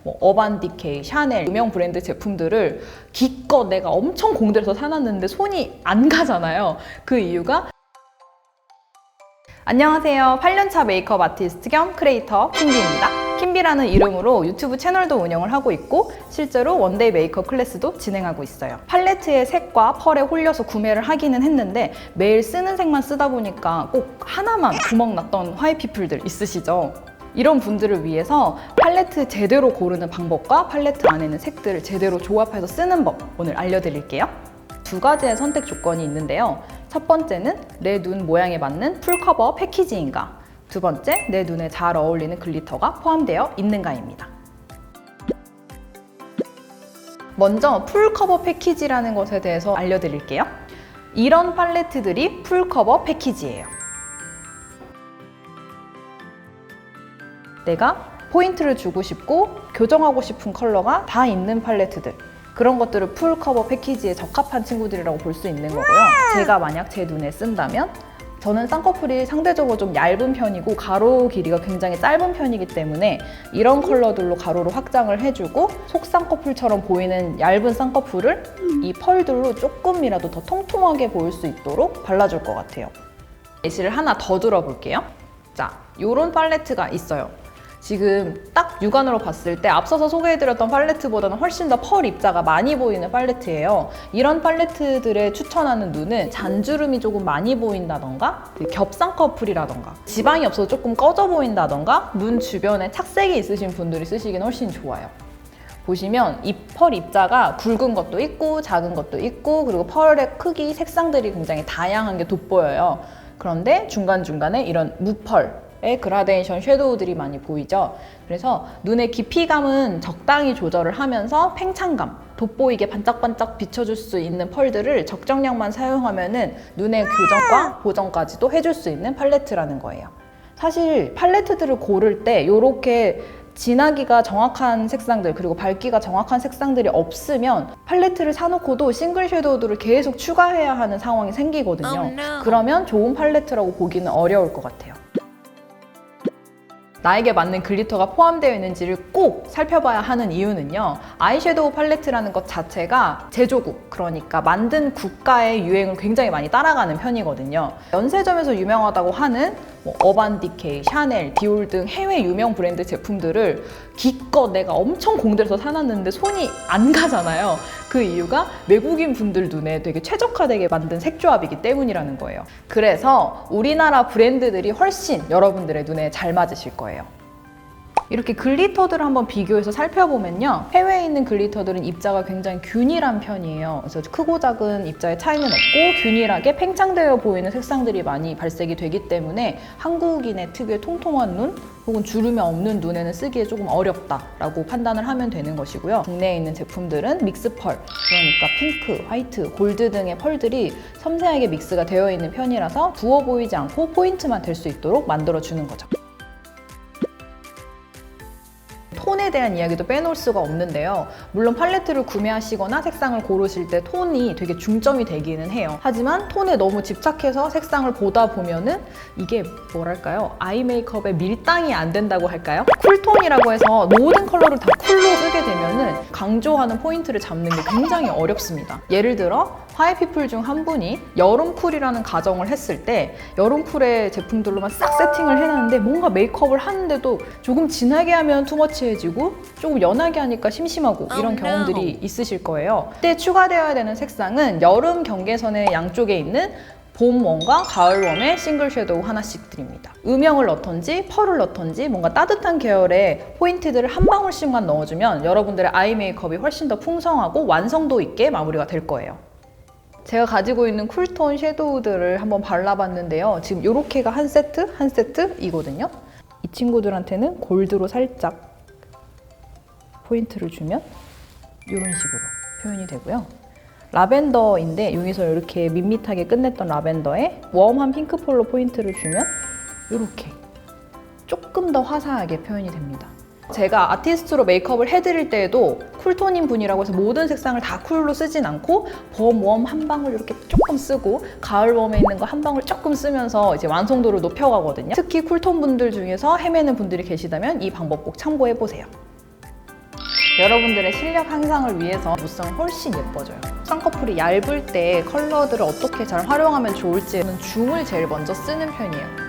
뭐 어반디케이, 샤넬, 유명 브랜드 제품들을 기껏 내가 엄청 공들여서 사놨는데 손이 안 가잖아요. 그 이유가 안녕하세요. 8년차 메이크업 아티스트 겸 크리에이터 킴비입니다. 킴비라는 이름으로 유튜브 채널도 운영을 하고 있고 실제로 원데이 메이크업 클래스도 진행하고 있어요. 팔레트의 색과 펄에 홀려서 구매를 하기는 했는데 매일 쓰는 색만 쓰다 보니까 꼭 하나만 구멍 났던 화이트피플들 있으시죠? 이런 분들을 위해서 팔레트 제대로 고르는 방법과 팔레트 안에 있는 색들을 제대로 조합해서 쓰는 법 오늘 알려드릴게요. 두 가지의 선택 조건이 있는데요. 첫 번째는 내 눈 모양에 맞는 풀커버 패키지인가, 두 번째, 내 눈에 잘 어울리는 글리터가 포함되어 있는가입니다. 먼저 풀커버 패키지라는 것에 대해서 알려드릴게요. 이런 팔레트들이 풀커버 패키지예요. 내가 포인트를 주고 싶고 교정하고 싶은 컬러가 다 있는 팔레트들, 그런 것들을 풀커버 패키지에 적합한 친구들이라고 볼 수 있는 거고요. 제가 만약 제 눈에 쓴다면 저는 쌍꺼풀이 상대적으로 좀 얇은 편이고 가로 길이가 굉장히 짧은 편이기 때문에 이런 컬러들로 가로를 확장을 해주고 속쌍꺼풀처럼 보이는 얇은 쌍꺼풀을 이 펄들로 조금이라도 더 통통하게 보일 수 있도록 발라줄 것 같아요. 예시를 하나 더 들어볼게요. 자, 이런 팔레트가 있어요. 지금 딱 육안으로 봤을 때 앞서서 소개해드렸던 팔레트보다는 훨씬 더 펄 입자가 많이 보이는 팔레트예요. 이런 팔레트들에 추천하는 눈은 잔주름이 조금 많이 보인다던가 겹쌍꺼풀이라던가 지방이 없어서 조금 꺼져 보인다던가 눈 주변에 착색이 있으신 분들이 쓰시기는 훨씬 좋아요. 보시면 이 펄 입자가 굵은 것도 있고 작은 것도 있고 그리고 펄의 크기, 색상들이 굉장히 다양한 게 돋보여요. 그런데 중간중간에 이런 무펄의 그라데이션 섀도우들이 많이 보이죠. 그래서 눈의 깊이감은 적당히 조절을 하면서 팽창감, 돋보이게 반짝반짝 비춰줄 수 있는 펄들을 적정량만 사용하면은 눈의 교정과 보정까지도 해줄 수 있는 팔레트라는 거예요. 사실 팔레트들을 고를 때 이렇게 진하기가 정확한 색상들 그리고 밝기가 정확한 색상들이 없으면 팔레트를 사놓고도 싱글 섀도우들을 계속 추가해야 하는 상황이 생기거든요. 그러면 좋은 팔레트라고 보기는 어려울 것 같아요. 나에게 맞는 글리터가 포함되어 있는지를 꼭 살펴봐야 하는 이유는요. 아이섀도우 팔레트라는 것 자체가 제조국, 그러니까 만든 국가의 유행을 굉장히 많이 따라가는 편이거든요. 면세점에서 유명하다고 하는 뭐 어반디케이, 샤넬, 디올 등 해외 유명 브랜드 제품들을 기껏 내가 엄청 공들여서 사놨는데 손이 안 가잖아요. 그 이유가 외국인 분들 눈에 되게 최적화되게 만든 색조합이기 때문이라는 거예요. 그래서 우리나라 브랜드들이 훨씬 여러분들의 눈에 잘 맞으실 거예요. 이렇게 글리터들을 한번 비교해서 살펴보면요. 해외에 있는 글리터들은 입자가 굉장히 균일한 편이에요. 그래서 크고 작은 입자의 차이는 없고 균일하게 팽창되어 보이는 색상들이 많이 발색이 되기 때문에 한국인의 특유의 통통한 눈 혹은 주름이 없는 눈에는 쓰기에 조금 어렵다라고 판단을 하면 되는 것이고요. 국내에 있는 제품들은 믹스 펄, 그러니까 핑크, 화이트, 골드 등의 펄들이 섬세하게 믹스가 되어 있는 편이라서 부어 보이지 않고 포인트만 될 수 있도록 만들어주는 거죠. 톤에 대한 이야기도 빼놓을 수가 없는데요. 물론 팔레트를 구매하시거나 색상을 고르실 때 톤이 되게 중점이 되기는 해요. 하지만 톤에 너무 집착해서 색상을 보다 보면은 이게 뭐랄까요? 아이 메이크업에 밀당이 안 된다고 할까요? 쿨톤이라고 해서 모든 컬러를 다 쿨로 쓰게 되면은 강조하는 포인트를 잡는 게 굉장히 어렵습니다. 예를 들어 화이트피플 중 한 분이 여름쿨이라는 가정을 했을 때 여름쿨의 제품들로만 싹 세팅을 해놨는데 뭔가 메이크업을 하는데도 조금 진하게 하면 투머치해지고 조금 연하게 하니까 심심하고 이런 경험들이 있으실 거예요. 그때 추가되어야 되는 색상은 여름 경계선의 양쪽에 있는 봄웜과 가을웜의 싱글 섀도우 하나씩 드립니다. 음영을 넣던지 펄을 넣던지 뭔가 따뜻한 계열의 포인트들을 한 방울씩만 넣어주면 여러분들의 아이 메이크업이 훨씬 더 풍성하고 완성도 있게 마무리가 될 거예요. 제가 가지고 있는 쿨톤 섀도우들을 한번 발라봤는데요. 지금 이렇게가 한 세트이거든요. 이 친구들한테는 골드로 살짝 포인트를 주면 이런 식으로 표현이 되고요. 라벤더인데 여기서 이렇게 밋밋하게 끝냈던 라벤더에 웜한 핑크펄로 포인트를 주면 이렇게 조금 더 화사하게 표현이 됩니다. 제가 아티스트로 메이크업을 해드릴 때에도 쿨톤인 분이라고 해서 모든 색상을 다 쿨로 쓰진 않고 봄, 웜 한 방울 이렇게 조금 쓰고 가을 웜에 있는 거 한 방울 조금 쓰면서 이제 완성도를 높여가거든요. 특히 쿨톤 분들 중에서 헤매는 분들이 계시다면 이 방법 꼭 참고해보세요. 여러분들의 실력 향상을 위해서 무쌍이 훨씬 예뻐져요. 쌍꺼풀이 얇을 때 컬러들을 어떻게 잘 활용하면 좋을지 저는 줌을 제일 먼저 쓰는 편이에요.